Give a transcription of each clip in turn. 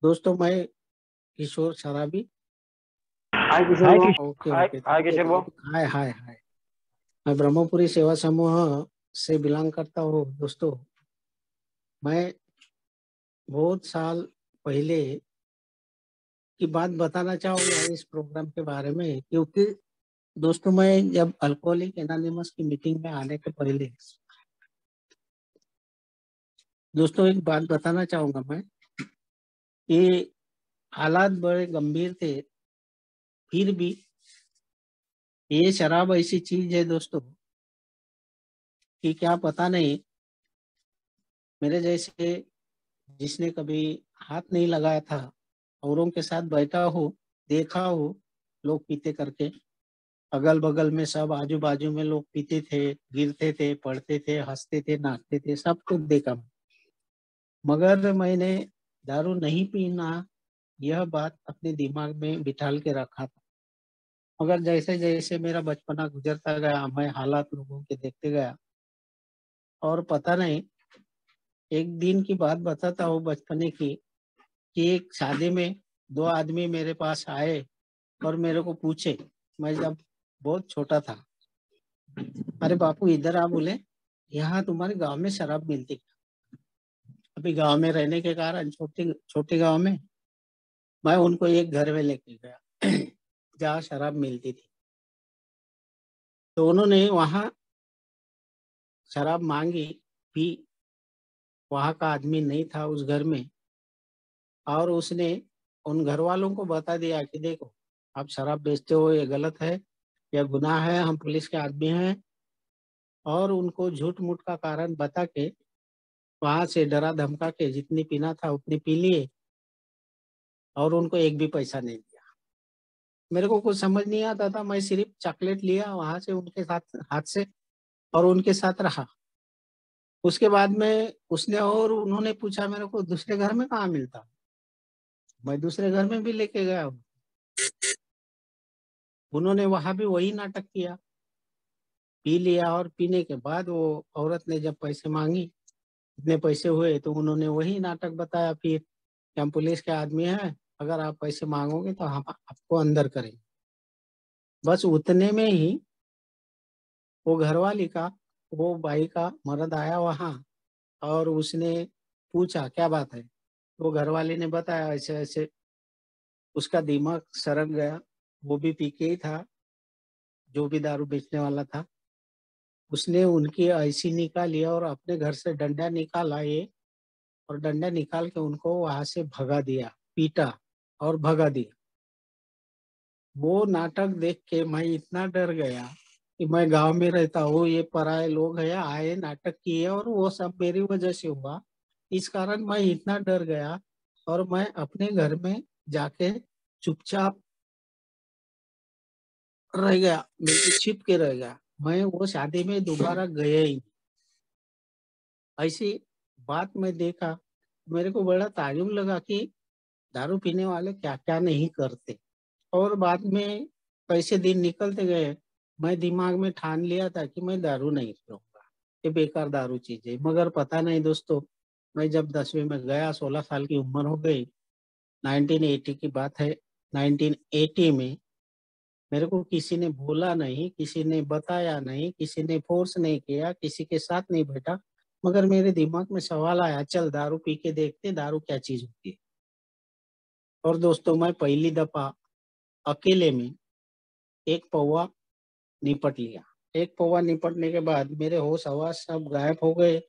दोस्तों मैं किशोर शराबी। हाय किशोर हाय भाऊ। किशोर। ओके हाय ओके हाय ठीक है किशोर ठीक भाऊ। है। हाय हाय हाय। मैं ब्रह्मपुरी सेवा समूह से बिलोंग करता हूँ दोस्तों। मैं बहुत साल पहले की बात बताना चाहूंगा इस प्रोग्राम के बारे में, क्योंकि दोस्तों मैं जब अल्कोहलिक एनोनिमस की मीटिंग में आने के पहले दोस्तों एक बात बताना चाहूंगा मैं कि हालात बड़े गंभीर थे। फिर भी ये शराब ऐसी चीज है दोस्तों कि क्या पता नहीं, मेरे जैसे जिसने कभी हाथ नहीं लगाया था, औरों के साथ बैठा हो, देखा हो लोग पीते करके, अगल बगल में सब आजू बाजू में लोग पीते थे, गिरते थे, पढ़ते थे, हंसते थे, नाचते थे, सब कुछ देखा। मगर मैंने दारू नहीं पीना यह बात अपने दिमाग में बिठाल के रखा था। मगर जैसे जैसे मेरा बचपना गुजरता गया, मैं हालात लोगों के देखते गया। और पता नहीं, एक दिन की बात बताता हूँ बचपने की, कि एक शादी में दो आदमी मेरे पास आए और मेरे को पूछे, मैं जब बहुत छोटा था, अरे बापू इधर आ, बोले यहाँ तुम्हारे गांव में शराब मिलती क्या? अभी गांव में रहने के कारण, छोटे छोटे गांव में, मैं उनको एक घर में लेके गया जहाँ शराब मिलती थी। तो उन्होंने वहाँ शराब मांगी, पी। वहाँ का आदमी नहीं था उस घर में, और उसने उन घर वालों को बता दिया कि देखो आप शराब बेचते हो, ये गलत है, यह गुनाह है, हम पुलिस के आदमी हैं। और उनको झूठ मूठ का कारण बता के वहां से डरा धमका के जितनी पीना था उतनी पी लिए, और उनको एक भी पैसा नहीं दिया। मेरे को कुछ समझ नहीं आता था, मैं सिर्फ चॉकलेट लिया वहां से उनके साथ हाथ से, और उनके साथ रहा। उसके बाद में उसने और उन्होंने पूछा मेरे को, दूसरे घर में कहाँ मिलता? मैं दूसरे घर में भी लेके गया हूँ। उन्होंने वहां भी वही नाटक किया, पी लिया। और पीने के बाद वो औरत ने जब पैसे मांगी, इतने पैसे हुए, तो उन्होंने वही नाटक बताया फिर कि हम पुलिस के आदमी हैं, अगर आप पैसे मांगोगे तो हम आपको अंदर करेंगे। बस उतने में ही वो घरवाली का, वो भाई का मर्द आया वहां, और उसने पूछा क्या बात है। वो घरवाली ने बताया ऐसे ऐसे। उसका दिमाग सरक गया। वो भी पी के ही था, जो भी दारू बेचने वाला था। उसने उनकी ऐसी निकाली और अपने घर से डंडा निकाला ये, और डंडा निकाल के उनको वहां से भगा दिया, पीटा और भगा दिया। वो नाटक देख के मैं इतना डर गया कि मैं गांव में रहता हूँ, ये पराये लोग हैं आए, नाटक किए, और वो सब मेरी वजह से हुआ। इस कारण मैं इतना डर गया, और मैं अपने घर में जाके चुपचाप रह गया, बिल्कुल छिप के रह गया। मैं वो शादी में दोबारा गया ही नहीं। ऐसी बात मैं देखा, मेरे को बड़ा ताजुब लगा कि दारू पीने वाले क्या क्या नहीं करते। और बाद में कैसे दिन निकलते गए, मैं दिमाग में ठान लिया था कि मैं दारू नहीं पीऊंगा, ये बेकार दारू चीज है। मगर पता नहीं दोस्तों, मैं जब 10वीं में गया, 16 साल की उम्र हो गई, 1980 की बात है। 1980 में मेरे को किसी ने बोला नहीं, किसी ने बताया नहीं, किसी ने फोर्स नहीं किया, किसी के साथ नहीं बैठा, मगर मेरे दिमाग में सवाल आया, चल दारू पी के देखते, दारू क्या चीज होती है। और दोस्तों मैं पहली दफा अकेले में एक पौवा निपट लिया। एक पौवा निपटने के बाद मेरे होश हवास सब गायब हो गए,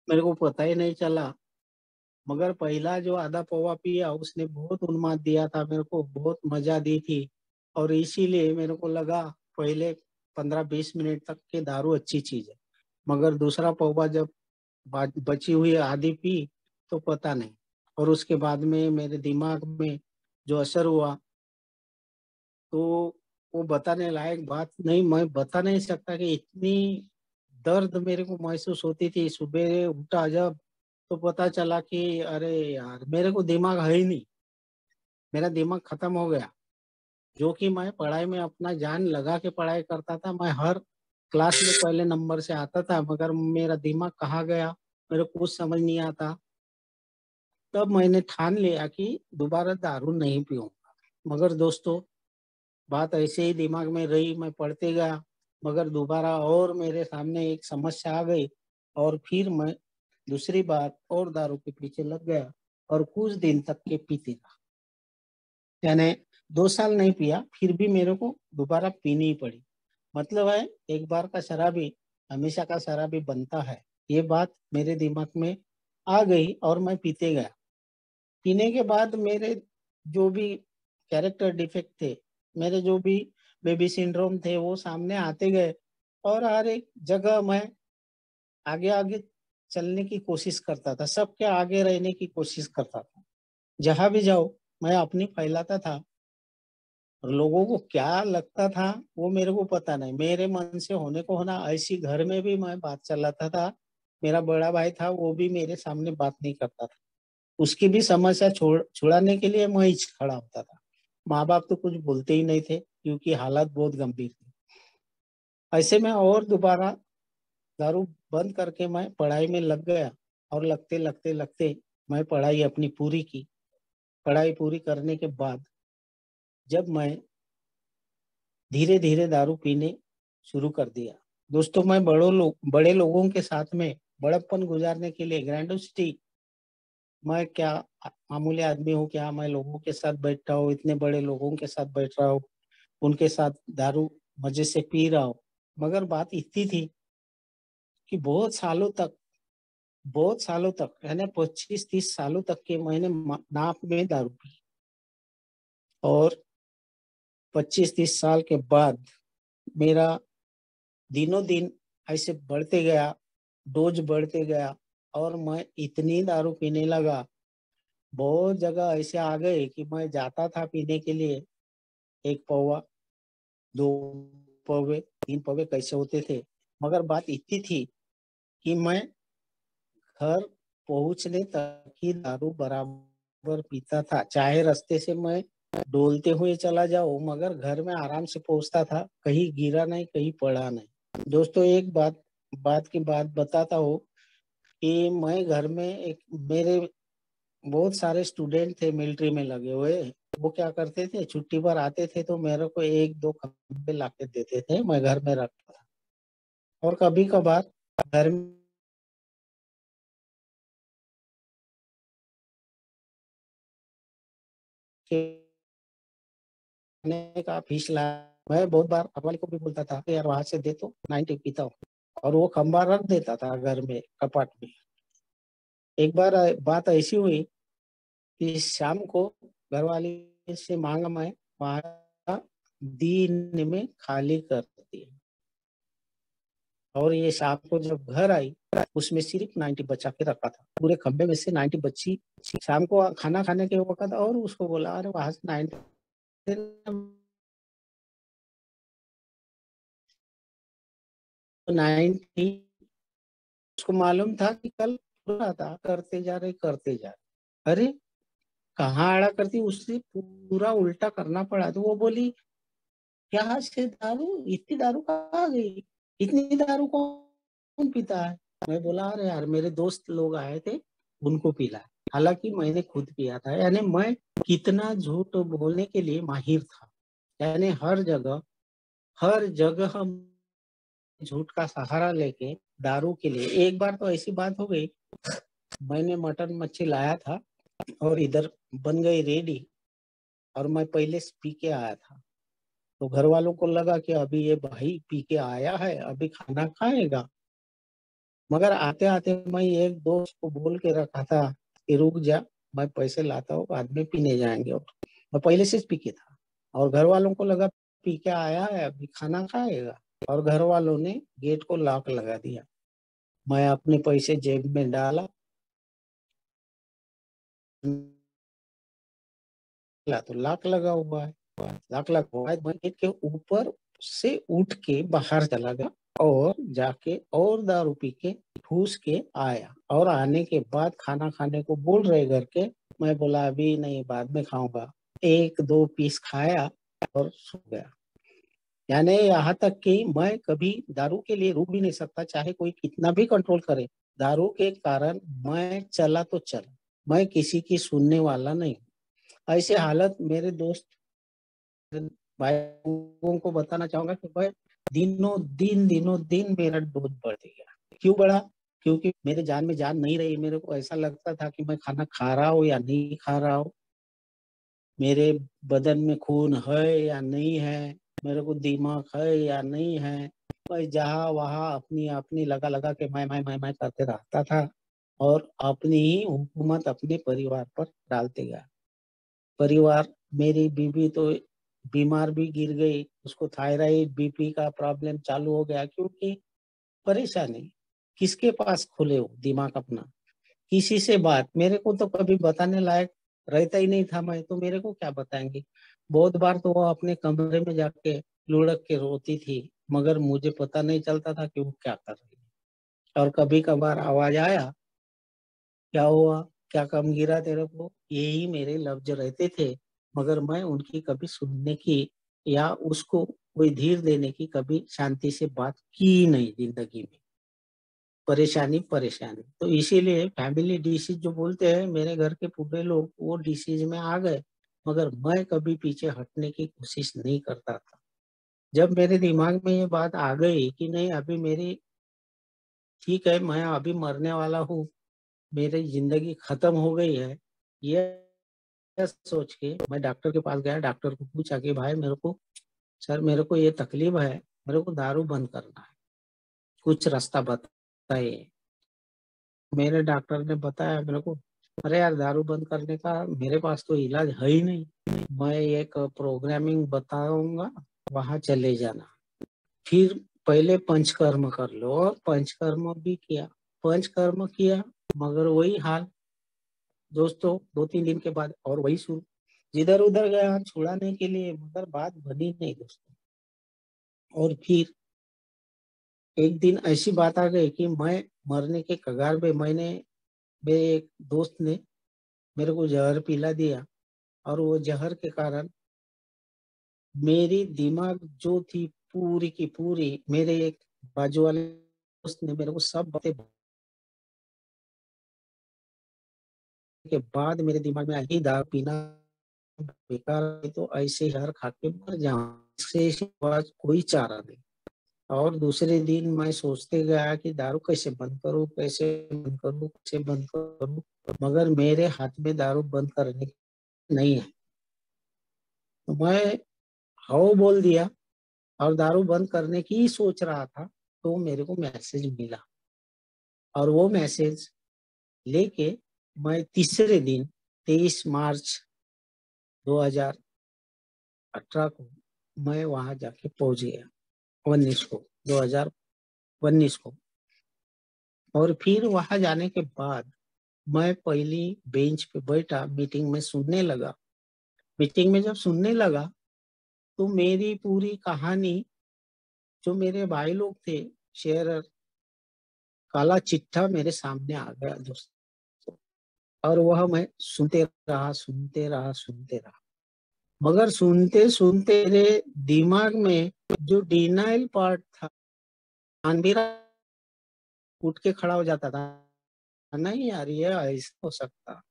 मेरे को पता ही नहीं चला। मगर पहला जो आधा पौवा पिया उसने बहुत उन्माद दिया था, मेरे को बहुत मजा दी थी। और इसीलिए मेरे को लगा पहले 15-20 मिनट तक के दारू अच्छी चीज है। मगर दूसरा पौवा जब बची हुई आधी पी, तो पता नहीं। और उसके बाद में मेरे दिमाग में जो असर हुआ, तो वो बताने लायक बात नहीं, मैं बता नहीं सकता कि इतनी दर्द मेरे को महसूस होती थी। सुबह उठा जब, तो पता चला कि अरे यार मेरे को दिमाग है ही नहीं, मेरा दिमाग खत्म हो गया। जो कि मैं पढ़ाई में अपना जान लगा के पढ़ाई करता था, मैं हर क्लास में पहले नंबर से आता था, मगर मेरा दिमाग कहाँ गया मेरे को कुछ समझ नहीं आता। तब मैंने ठान लिया कि दोबारा दारू नहीं पीऊंगा। मगर दोस्तों बात ऐसे ही दिमाग में रही, मैं पढ़ते गया, मगर दोबारा और मेरे सामने एक समस्या आ गई और फिर मैं दूसरी बार और दारू के पीछे लग गया और कुछ दिन तक के पीते रहा। यानी 2 साल नहीं पिया, फिर भी मेरे को दोबारा पीनी ही पड़ी। मतलब है एक बार का शराबी हमेशा का शराबी बनता है, ये बात मेरे दिमाग में आ गई और मैं पीते गया। पीने के बाद मेरे जो भी कैरेक्टर डिफेक्ट थे, मेरे जो भी बेबी सिंड्रोम थे, वो सामने आते गए और हर एक जगह मैं आगे आगे चलने की कोशिश करता था, सबके आगे रहने की कोशिश करता था। जहां भी जाओ मैं अपनी फैलाता था और लोगों को क्या लगता था वो मेरे को पता नहीं, मेरे मन से होने को होना। ऐसी घर में भी मैं बात चलाता था, मेरा बड़ा भाई था वो भी मेरे सामने बात नहीं करता था, उसकी भी समस्या छुड़ाने के लिए मैं ही खड़ा होता था। माँ बाप तो कुछ बोलते ही नहीं थे क्योंकि हालात बहुत गंभीर थे। ऐसे में और दोबारा दारू बंद करके मैं पढ़ाई में लग गया और लगते लगते लगते मैं पढ़ाई अपनी पूरी की। पढ़ाई पूरी करने के बाद जब मैं धीरे धीरे दारू पीने शुरू कर दिया, दोस्तों मैं बड़े लोगों के साथ में बड़प्पन गुजारने के लिए ग्रैंडोसिटी, मैं क्या मामूली आदमी हूँ क्या, मैं लोगों के साथ बैठा हूँ, इतने बड़े लोगों के साथ बैठ रहा हूँ, उनके साथ दारू मजे से पी रहा हूँ। मगर बात इतनी थी कि बहुत सालों तक यानी 25-30 सालों तक के मैंने नाप में दारू पी। और 25-30 साल के बाद मेरा दिनों दिन ऐसे बढ़ते गया, डोज बढ़ते गया और मैं इतनी दारू पीने लगा, बहुत जगह ऐसे आ गए कि मैं जाता था पीने के लिए, 1 पौवा, 2 पौवे, 3 पौवे कैसे होते थे। मगर बात इतनी थी कि मैं घर पहुंचने तक ही दारू बराबर पीता था, चाहे रास्ते से मैं डोलते हुए चला जाऊं, मगर घर में आराम से पहुंचता था, कहीं गिरा नहीं, कहीं पड़ा नहीं। दोस्तों एक बात की बात बताता हूँ कि मैं घर में एक मेरे बहुत सारे स्टूडेंट थे मिलिट्री में लगे हुए, वो क्या करते थे छुट्टी पर आते थे तो मेरे को 1-2 खंबे ला के देते थे, मैं घर में रखता था। और कभी कभार घर के खाने का फीस ला, मैं बहुत बार घर वाले को भी बोलता था कि यार वहां से दे तो 90 पीता हूँ, और वो खंबा रख देता था घर में कपाट में। एक बार बात ऐसी हुई कि शाम को घर वाले से मांगा मैं वहां दिन में खाली कर दिया, और ये शाम को जब घर आई उसमें सिर्फ 90 बचा के रखा था, पूरे खंबे में से 90 बची। शाम को खाना खाने के वक्त और उसको बोला अरे वहां से 90, 90। उसको मालूम था कि कल पूरा था, करते जा रहे, अरे कहाँ आड़ा करती, उससे पूरा उल्टा करना पड़ा। तो वो बोली क्या से दारू, इतनी दारू कहाँ गई, इतनी दारू कौन पीता है। मैं बोला अरे यार मेरे दोस्त लोग आए थे उनको पिला, हालांकि मैंने खुद पिया था। यानी मैं कितना झूठ बोलने के लिए माहिर था, यानी हर जगह हम झूठ का सहारा लेके दारू के लिए। एक बार तो ऐसी बात हो गई, मैंने मटन मच्छी लाया था और इधर बन गई रेडी, और मैं पहले से पी के आया था, तो घर वालों को लगा कि अभी ये भाई पी के आया है, अभी खाना खाएगा। मगर आते आते मैं एक दोस्त को बोल के रखा था कि रुक जा, मैं पैसे लाता हूँ बाद में पीने जाएंगे, और मैं पहले से पी के था। और घर वालों को लगा पी के आया है अभी खाना खाएगा, और घर वालों ने गेट को लॉक लगा दिया। मैं अपने पैसे जेब में डाला, तो लॉक लगा हुआ है, लॉक लगा हुआ है, मैं गेट के ऊपर से उठ के बाहर चला गया और जाके और दारू पी के ठूस के आया। और आने के बाद खाना खाने को बोल रहे घर के, मैं बोला अभी नहीं बाद में खाऊंगा, 1-2 पीस खाया और सो गया। यानी यहाँ तक कि मैं कभी दारू के लिए रुक भी नहीं सकता, चाहे कोई कितना भी कंट्रोल करे। दारू के कारण मैं चला तो चला, मैं किसी की सुनने वाला नहीं। ऐसे हालत मेरे दोस्त भाइयों को बताना चाहूंगा कि भाई दिनों दिन मेरा डोज बढ़ गया। क्यों बढ़ा? क्योंकि मेरे जान में जान नहीं रही। मेरे को ऐसा लगता था कि मैं खाना खा रहा हूँ या नहीं खा रहा हूँ, मेरे बदन में खून है या नहीं है, मेरे को दिमाग है या नहीं है। मैं जहाँ वहाँ अपनी अपनी लगा लगा के मैं करते रहता था और अपनी ही हुकूमत अपने परिवार पर डालते गया। परिवार, मेरी बीवी तो बीमार भी गिर गई, उसको थायराइड बीपी का प्रॉब्लम चालू हो गया। क्योंकि परेशानी किसके पास खोले हो दिमाग अपना? किसी से बात, मेरे को तो कभी बताने लायक रहता ही नहीं था। मैं तो मेरे को क्या बताएंगे? बहुत बार तो वो अपने कमरे में जाके लुढ़क के रोती थी, मगर मुझे पता नहीं चलता था कि वो क्या कर रही है। और कभी कभार आवाज आया, क्या हुआ, क्या कम गिरा तेरे को, यही मेरे लफ्ज रहते थे। मगर मैं उनकी कभी सुनने की या उसको कोई धीर देने की कभी शांति से बात की नहीं जिंदगी में। परेशानी परेशानी, तो इसीलिए फैमिली डिसीज जो बोलते हैं, मेरे घर के पूरे लोग वो डिसीज में आ गए, मगर मैं कभी पीछे हटने की कोशिश नहीं करता था। जब मेरे दिमाग में ये बात आ गई कि नहीं, अभी मेरी ठीक है, मैं अभी मरने वाला हूँ, मेरी जिंदगी खत्म हो गई है, ये सोच के मैं डॉक्टर के पास गया। डॉक्टर को पूछा कि भाई मेरे को, सर मेरे को ये तकलीफ है, मेरे को दारू बंद करना है, कुछ रास्ता बताइए। मेरे डॉक्टर ने बताया मेरे को, अरे यार दारू बंद करने का मेरे पास तो इलाज है ही नहीं, मैं एक प्रोग्रामिंग बताऊंगा, वहां चले जाना। फिर पहले पंचकर्म कर लो, और पंचकर्म भी किया, पंचकर्म किया, मगर वही हाल दोस्तों। 2-3 दिन के बाद और वही शुरू, जिधर उधर गया छुड़ाने के लिए, मगर बात बनी नहीं दोस्तों। और फिर एक दिन ऐसी बात आ गई कि मैं मरने के कगार पे, मेरे एक दोस्त ने मेरे को जहर पिला दिया। और वो जहर के कारण मेरी दिमाग जो थी पूरी की पूरी, मेरे एक बाजू वाले दोस्त ने मेरे को सब बातें के बाद मेरे दिमाग में आई, दारू पीना बेकार है, तो ऐसे जहर खा के मर जाऊं, इससे सिवा कोई चारा नहीं। और दूसरे दिन मैं सोचते गया कि दारू कैसे बंद करूं, कैसे बंद करूं, कैसे बंद करूं, मगर मेरे हाथ में दारू बंद करने की नहीं है। तो मैं हाँ बोल दिया और दारू बंद करने की ही सोच रहा था, तो मेरे को मैसेज मिला। और वो मैसेज लेके मैं तीसरे दिन 23 मार्च 2018 को मैं वहां जाके पहुंच गया। 19 को, 2019 को। और फिर वहां जाने के बाद मैं पहली बेंच पे बैठा, मीटिंग में सुनने लगा। मीटिंग में जब सुनने लगा तो मेरी पूरी कहानी, जो मेरे भाई लोग थे शेयरर, काला चिट्ठा मेरे सामने आ गया दोस्तों। और वह मैं सुनते रहा, मगर सुनते सुनते मेरे दिमाग में जो डिनाइल पार्ट था, अंधेरा, उठ के खड़ा हो जाता था, नहीं यार ये ऐसा हो सकता,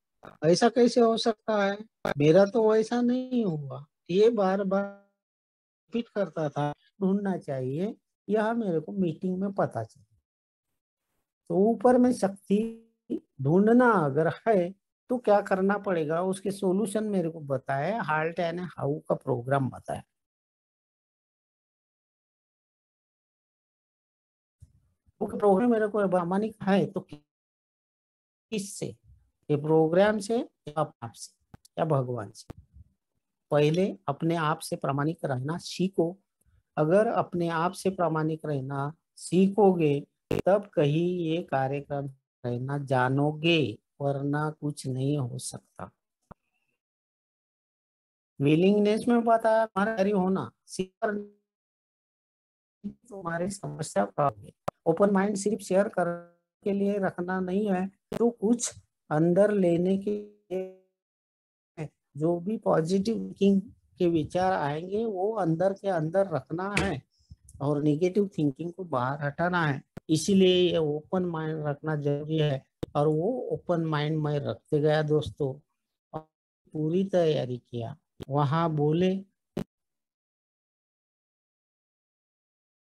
ऐसा कैसे हो सकता है, मेरा तो वैसा नहीं हुआ। ये बार बार रिपीट करता था, ढूंढना चाहिए, यह मेरे को मीटिंग में पता चला। तो ऊपर में शक्ति ढूंढना अगर है तो क्या करना पड़ेगा, उसके सॉल्यूशन मेरे को बताया, हार्ट एंड हाउ का प्रोग्राम बताया। वो प्रोग्राम मेरे को प्रामाणिक है तो किससे? ये प्रोग्राम से या आप से या भगवान से? पहले अपने आप से प्रामाणिक रहना सीखो। अगर अपने आप से प्रामाणिक रहना सीखोगे, तब कहीं ये कार्यक्रम रहना जानोगे, वरना कुछ नहीं हो सकता। विलिंगनेस में बताया हमारी होना, तुम्हारी समस्या प्रॉब्लम है। ओपन माइंड सिर्फ शेयर कर के लिए रखना नहीं है, तो कुछ अंदर लेने के लिए, जो भी पॉजिटिव थिंकिंग के विचार आएंगे वो अंदर के अंदर रखना है और नेगेटिव थिंकिंग को बाहर हटाना है। इसीलिए ये ओपन माइंड रखना जरूरी है। और वो ओपन माइंड मैं रखते गया दोस्तों, और पूरी तैयारी किया। वहां बोले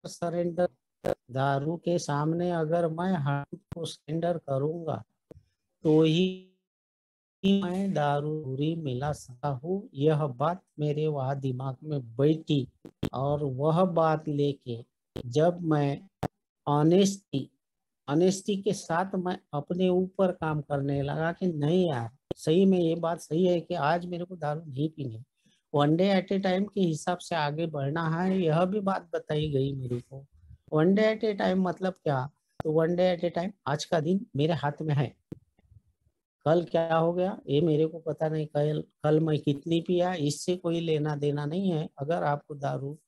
सरेंडर, दारू के सामने अगर मैं हाथ को सरेंडर करूंगा तो ही मैं दारू पूरी मिला सकता हूँ। यह बात मेरे वहाँ दिमाग में बैठी, और वह बात लेके जब मैं ऑनेस्टी ऑनेस्टी के साथ मैं अपने ऊपर काम करने लगा कि नहीं यार, सही में ये बात सही है कि आज मेरे को दारू नहीं पीनी, one day at A time के हिसाब से आगे बढ़ना है। यह भी बात बताई गई मेरे को। One day at A time मतलब क्या? तो one day at A time, आज का दिन मेरे हाथ में है, कल क्या हो गया ये मेरे को पता नहीं, कल कल मैं कितनी पिया इससे कोई लेना देना नहीं है। अगर आपको दारू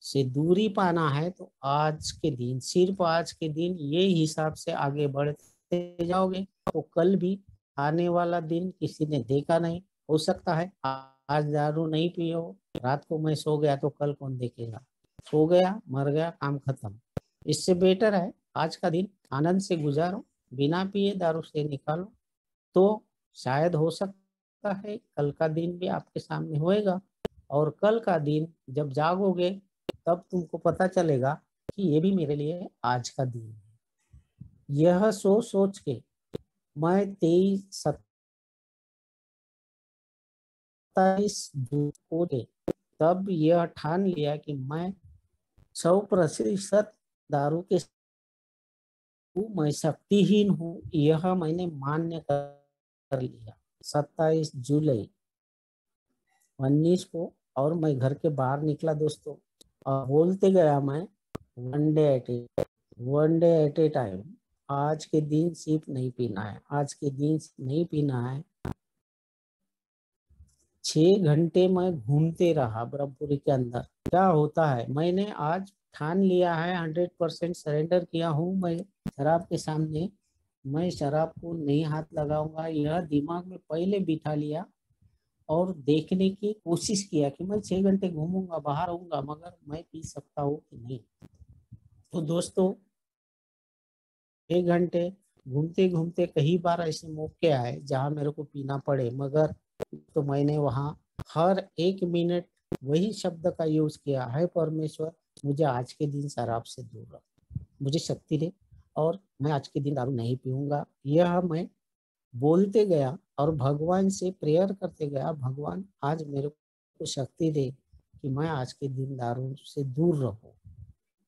से दूरी पाना है तो आज के दिन, सिर्फ आज के दिन ये हिसाब से आगे बढ़ते जाओगे तो कल भी आने वाला दिन किसी ने देखा नहीं। हो सकता है आज दारू नहीं पियो, रात को मैं सो गया तो कल कौन देखेगा? सो गया, मर गया, काम खत्म। इससे बेटर है आज का दिन आनंद से गुजारो, बिना पिए दारू से निकालो, तो शायद हो सकता है कल का दिन भी आपके सामने होएगा। और कल का दिन जब जागोगे तब तुमको पता चलेगा कि ये भी मेरे लिए आज का दिन है। यह सोच सोच के मैं 27 जून को तब यह ठान लिया कि मैं 100% दारू के मैं शक्तिहीन हूँ, यह मैंने मान्य कर लिया। 27 जुलाई 2019 को, और मैं घर के बाहर निकला दोस्तों, और बोलते गया मैं, one day at A time, आज के दिन सिर्फ नहीं पीना है, आज के दिन नहीं पीना है। 6 घंटे मैं घूमते रहा ब्रह्मपुरी के अंदर। क्या होता है, मैंने आज ठान लिया है, 100% सरेंडर किया हूँ मैं शराब के सामने। मैं शराब को नहीं हाथ लगाऊंगा, यह दिमाग में पहले बिठा लिया। और देखने की कोशिश किया कि मैं 6 घंटे घूमूंगा, बाहर रहूंगा, मगर मैं पी सकता हूँ कि नहीं। तो दोस्तों 6 घंटे घूमते घूमते कई बार ऐसे मौके आए जहाँ मेरे को पीना पड़े, मगर तो मैंने वहाँ हर एक मिनट वही शब्द का यूज किया है, परमेश्वर मुझे आज के दिन शराब से दूर रख, मुझे शक्ति दे, और मैं आज के दिन दारू नहीं पीऊंगा। यह मैं बोलते गया और भगवान से प्रेयर करते गया, भगवान आज मेरे को शक्ति दे कि मैं आज के दिन दारू से दूर रहूं।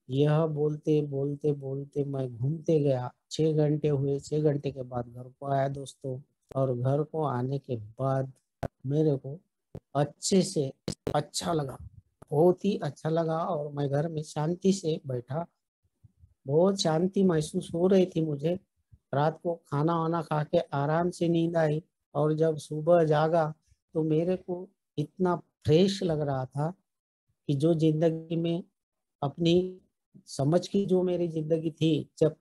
यह बोलते बोलते बोलते मैं घूमते गया। 6 घंटे हुए, 6 घंटे के बाद घर को आया दोस्तों। और घर को आने के बाद मेरे को अच्छे से अच्छा लगा, बहुत ही अच्छा लगा। और मैं घर में शांति से बैठा, बहुत शांति महसूस हो रही थी मुझे। रात को खाना वाना खा के आराम से नींद आई, और जब सुबह जागा तो मेरे को इतना फ्रेश लग रहा था कि जो जिंदगी में अपनी समझ की जो मेरी जिंदगी थी, जब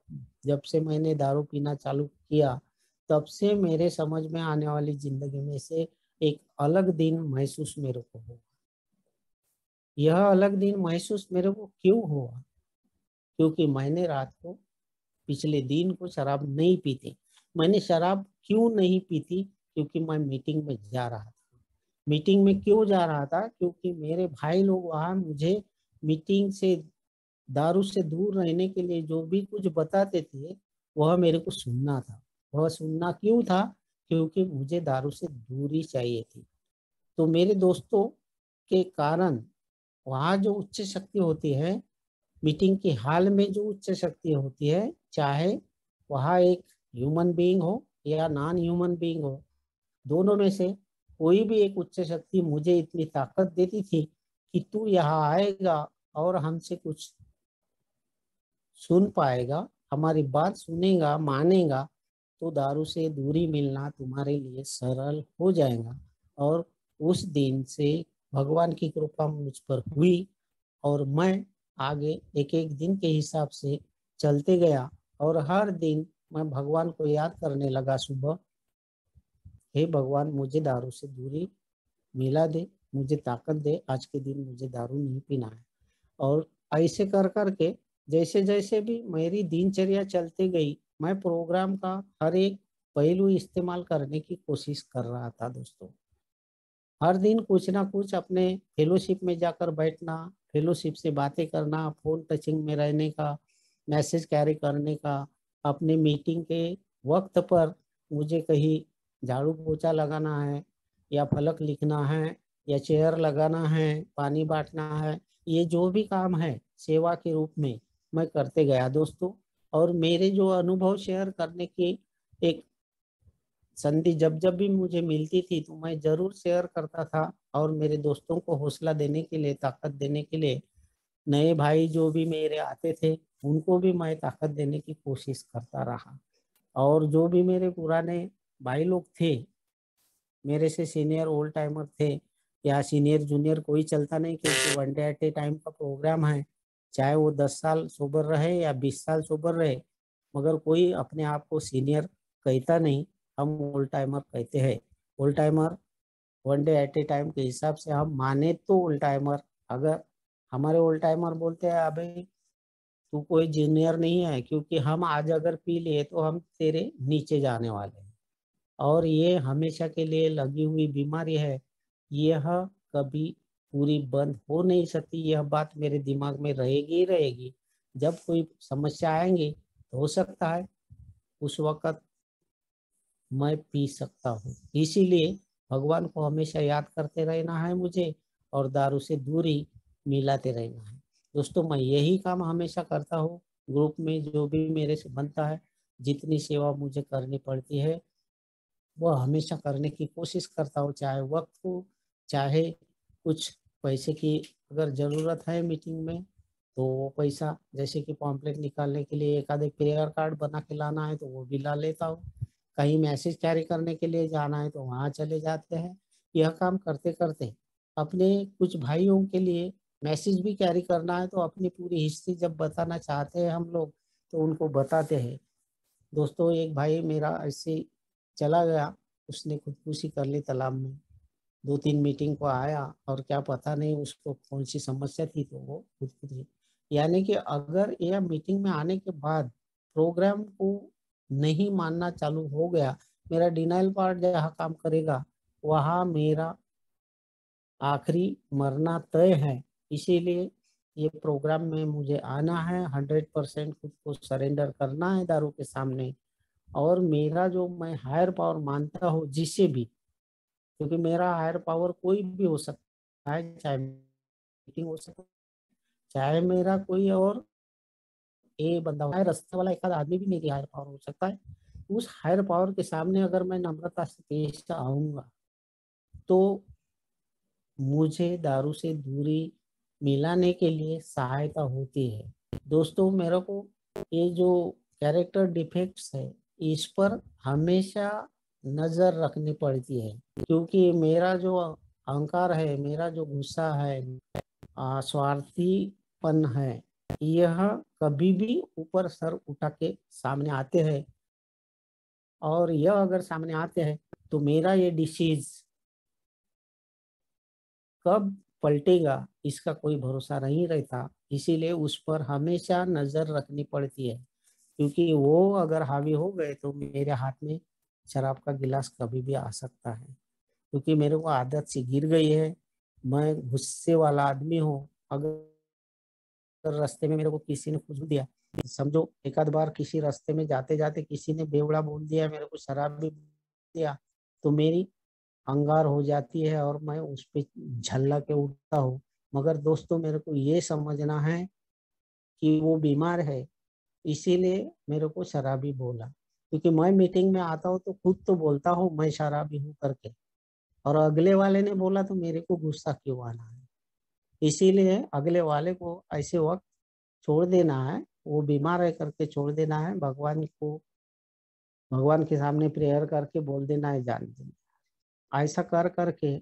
जब से मैंने दारू पीना चालू किया तब से मेरे समझ में आने वाली जिंदगी में से एक अलग दिन महसूस मेरे को हुआ। यह अलग दिन महसूस मेरे को क्यों हुआ? क्योंकि मैंने रात को, पिछले दिन को शराब नहीं पी थी। मैंने शराब क्यों नहीं पी थी? क्योंकि मैं मीटिंग में जा रहा था। मीटिंग में क्यों जा रहा था? क्योंकि मेरे भाई लोग वहां मुझे मीटिंग से, दारू से दूर रहने के लिए जो भी कुछ बताते थे वह मेरे को सुनना था। वह सुनना क्यों था? क्योंकि मुझे दारू से दूरी चाहिए थी। तो मेरे दोस्तों के कारण वहाँ जो उच्च शक्ति होती है, मीटिंग के हाल में जो उच्च शक्ति होती है, चाहे वहाँ एक ह्यूमन बीइंग हो या नॉन ह्यूमन बीइंग हो, दोनों में से कोई भी एक उच्च शक्ति मुझे इतनी ताकत देती थी कि तू यहाँ आएगा और हमसे कुछ सुन पाएगा, हमारी बात सुनेगा, मानेगा, तो दारू से दूरी मिलना तुम्हारे लिए सरल हो जाएगा। और उस दिन से भगवान की कृपा मुझ पर हुई, और मैं आगे एक एक दिन के हिसाब से चलते गया। और हर दिन मैं भगवान को याद करने लगा सुबह, हे भगवान मुझे दारू से दूरी मिला दे, मुझे ताकत दे, आज के दिन मुझे दारू नहीं पीना है। और ऐसे कर करके जैसे जैसे भी मेरी दिनचर्या चलती गई, मैं प्रोग्राम का हर एक पहलू इस्तेमाल करने की कोशिश कर रहा था दोस्तों। हर दिन कुछ ना कुछ अपने फेलोशिप में जाकर बैठना, फेलोशिप से बातें करना, फ़ोन टचिंग में रहने का, मैसेज कैरी करने का, अपने मीटिंग के वक्त पर मुझे कहीं झाड़ू पोछा लगाना है या फलक लिखना है या चेयर लगाना है, पानी बाँटना है, ये जो भी काम है सेवा के रूप में मैं करते गया दोस्तों। और मेरे जो अनुभव शेयर करने की एक संधि जब जब भी मुझे मिलती थी तो मैं ज़रूर शेयर करता था, और मेरे दोस्तों को हौसला देने के लिए, ताकत देने के लिए, नए भाई जो भी मेरे आते थे उनको भी मैं ताकत देने की कोशिश करता रहा। और जो भी मेरे पुराने भाई लोग थे, मेरे से सीनियर ओल्ड टाइमर थे या सीनियर जूनियर कोई चलता नहीं, क्योंकि one day at A time का प्रोग्राम है। चाहे वो 10 साल सोबर रहे या 20 साल सोबर रहे, मगर कोई अपने आप को सीनियर कहता नहीं, हम ओल्ड टाइमर कहते हैं। Old timer one day at A time के हिसाब से हम माने तो ओल्ड टाइमर। अगर हमारे ओल्ड टाइमर बोलते हैं अभी तू कोई जूनियर नहीं है, क्योंकि हम आज अगर पी लिए तो हम तेरे नीचे जाने वाले हैं, और ये हमेशा के लिए लगी हुई बीमारी है। यह कभी पूरी बंद हो नहीं सकती, यह बात मेरे दिमाग में रहेगी ही रहेगी। जब कोई समस्या आएंगी तो हो सकता है उस वक्त मैं पी सकता हूँ। इसीलिए भगवान को हमेशा याद करते रहना है मुझे, और दारू से दूरी मिलाते रहना है दोस्तों। मैं यही काम हमेशा करता हूँ। ग्रुप में जो भी मेरे से बनता है, जितनी सेवा मुझे करनी पड़ती है वो हमेशा करने की कोशिश करता हूँ, चाहे वक्त हो, चाहे कुछ पैसे की अगर ज़रूरत है मीटिंग में तो वो पैसा, जैसे कि पॉम्पलेट निकालने के लिए एक आधे प्रेयर कार्ड बना के लाना है तो वो भी ला लेता हूँ। कहीं मैसेज कैरी करने के लिए जाना है तो वहाँ चले जाते हैं। यह काम करते करते अपने कुछ भाइयों के लिए मैसेज भी कैरी करना है तो अपनी पूरी हिस्ट्री जब बताना चाहते हैं हम लोग तो उनको बताते हैं। दोस्तों एक भाई मेरा ऐसे चला गया, उसने खुदकुशी कर ली तालाब में। 2-3 मीटिंग को आया और क्या पता नहीं उसको कौन सी समस्या थी तो वो खुदकुशी। यानी कि अगर यह मीटिंग में आने के बाद प्रोग्राम को नहीं मानना चालू हो गया, मेरा डिनाइल पार्ट जहाँ काम करेगा वहाँ मेरा आखिरी मरना तय है। इसीलिए ये प्रोग्राम में मुझे आना है, 100% खुद को सरेंडर करना है दारू के सामने। और मेरा जो मैं हायर पावर मानता हूँ जिसे भी, क्योंकि मेरा हायर पावर कोई भी हो सकता है, चाहे मीटिंग हो सकता है, चाहे मेरा कोई और ए बंदा हो, चाहे रास्ते वाला एक आध आदमी भी मेरी हायर पावर हो सकता है। उस हायर पावर के सामने अगर मैं नम्रता से पेश आऊंगा तो मुझे दारू से दूरी मिलाने के लिए सहायता होती है। दोस्तों मेरे को ये जो कैरेक्टर डिफेक्ट्स है इस पर हमेशा नजर रखनी पड़ती है, क्योंकि मेरा जो अहंकार है, मेरा जो गुस्सा है, स्वार्थीपन है, यह कभी भी ऊपर सर उठा के सामने आते हैं। और यह अगर सामने आते हैं तो मेरा ये डिसीज कब पलटेगा इसका कोई भरोसा नहीं रहता। इसीलिए उस पर हमेशा नजर रखनी पड़ती है, क्योंकि वो अगर हावी हो गए तो मेरे हाथ में शराब का गिलास कभी भी आ सकता है। क्योंकि मेरे को आदत से गिर गई है, मैं गुस्से वाला आदमी हूँ। अगर रास्ते में मेरे को किसी ने कुछ दिया, समझो एक आध बार किसी रास्ते में जाते जाते किसी ने बेवड़ा बोल दिया, मेरे को शराब भी दिया, तो मेरी अंगार हो जाती है और मैं उस पे झल्ला के उठता हूँ। मगर दोस्तों मेरे को ये समझना है कि वो बीमार है, इसीलिए मेरे को शराबी बोला। क्योंकि मैं मीटिंग में आता हूँ तो खुद तो बोलता हूँ मैं शराबी हूँ करके, और अगले वाले ने बोला तो मेरे को गुस्सा क्यों आना है। इसीलिए अगले वाले को ऐसे वक्त छोड़ देना है, वो बीमार है करके छोड़ देना है, भगवान को, भगवान के सामने प्रेयर करके बोल देना है जान देना। ऐसा कर करके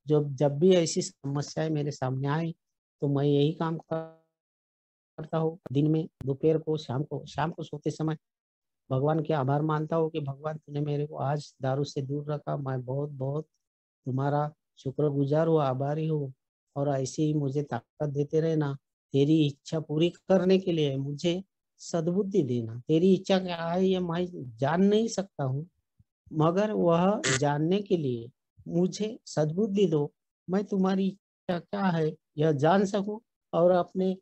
जब जब भी ऐसी समस्याएं मेरे सामने आई तो मैं यही काम करता हूँ। दिन में, दोपहर को, शाम को सोते समय भगवान के आभार मानता हूँ कि भगवान तूने मेरे को आज दारू से दूर रखा, मैं बहुत बहुत तुम्हारा शुक्रगुजार हूँ, आभारी हूँ। और ऐसे ही मुझे ताकत देते रहना, तेरी इच्छा पूरी करने के लिए मुझे सद्बुद्धि देना। तेरी इच्छा क्या है ये मैं जान नहीं सकता हूँ, मगर वह जानने के लिए मुझे सद्बुद्धि दो। मैं तुम्हारी इच्छा क्या है यह जान सकूं और अपने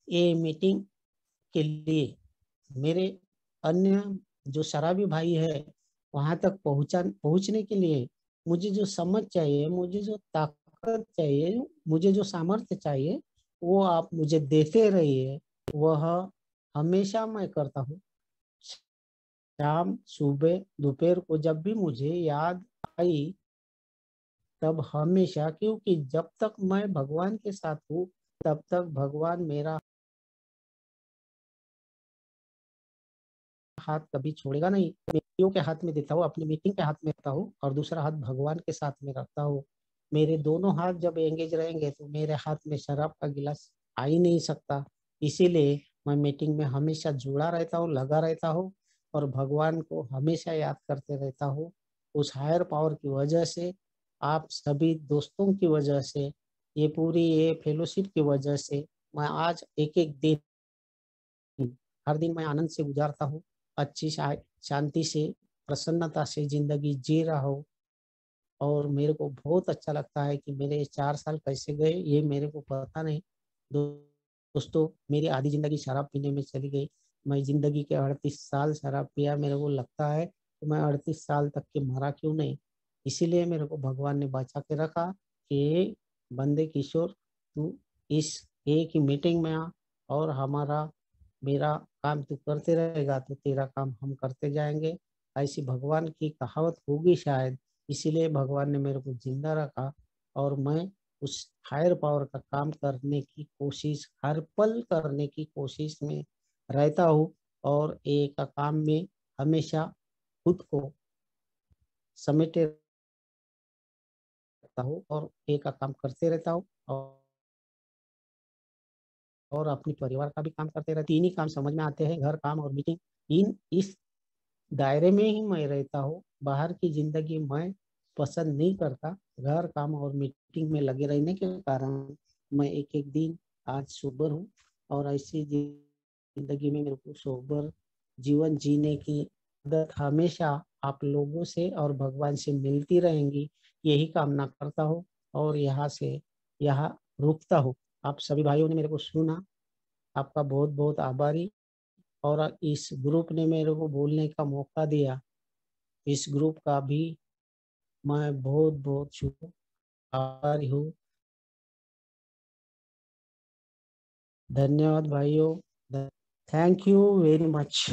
ये मीटिंग के लिए मेरे अन्य जो शराबी भाई है वहां तक पहुंचने के लिए मुझे जो समझ चाहिए, मुझे जो ताकत चाहिए, मुझे जो सामर्थ्य चाहिए, वो आप मुझे देते रहिए। वह हमेशा मैं करता हूँ। शाम, सुबह, दोपहर को जब भी मुझे याद आई तब हमेशा, क्योंकि जब तक मैं भगवान के साथ हूँ तब तक भगवान मेरा हाथ कभी छोड़ेगा नहीं। मीटिंग के हाथ में देता हूँ, अपनी मीटिंग के हाथ में रखता हूँ और दूसरा हाथ भगवान के साथ में रखता हूँ। मेरे दोनों हाथ जब एंगेज रहेंगे तो मेरे हाथ में शराब का गिलास आ ही नहीं सकता। इसीलिए मैं मीटिंग में हमेशा जुड़ा रहता हूँ, लगा रहता हूँ और भगवान को हमेशा याद करते रहता हूँ। उस हायर पावर की वजह से, आप सभी दोस्तों की वजह से, ये फेलोशिप की वजह से मैं आज एक एक दिन, हर दिन मैं आनंद से गुजारता हूँ। अच्छी शांति से, प्रसन्नता से जिंदगी जी रहा हूँ और मेरे को बहुत अच्छा लगता है कि मेरे 4 साल कैसे गए ये मेरे को पता नहीं। दोस्तों, मेरी आधी जिंदगी शराब पीने में चली गई। मैं जिंदगी के 38 साल शराब पिया। मेरे को लगता है कि मैं 38 साल तक के मरा क्यों नहीं। इसीलिए मेरे को भगवान ने बचा के रखा कि बंदे किशोर, तू इस एक ही मीटिंग में आ और हमारा मेरा काम तू करते रहेगा तो तेरा काम हम करते जाएंगे। ऐसी भगवान की कहावत होगी शायद, इसीलिए भगवान ने मेरे को जिंदा रखा और मैं उस हायर पावर का काम करने की कोशिश, हर पल करने की कोशिश में रहता हूँ और एक का काम में हमेशा खुद को समेटे रखता हूँ और एक का काम करते रहता हूँ और अपने परिवार का भी काम करते रहते। तीन ही काम समझ में आते हैं, घर, काम और मीटिंग। इन इस दायरे में ही मैं रहता हूँ। बाहर की जिंदगी मैं पसंद नहीं करता। घर, काम और मीटिंग में लगे रहने के कारण मैं एक एक दिन आज सोबर हूँ और ऐसी जिंदगी में मेरे को सोबर जीवन जीने की आदत हमेशा आप लोगों से और भगवान से मिलती रहेंगी, यही कामना करता हूँ और यहाँ रुकता हूँ। आप सभी भाइयों ने मेरे को सुना, आपका बहुत बहुत आभारी। और इस ग्रुप ने मेरे को बोलने का मौका दिया, इस ग्रुप का भी मैं बहुत बहुत शुक्र आभारी हूँ। धन्यवाद भाइयों, थैंक यू वेरी मच।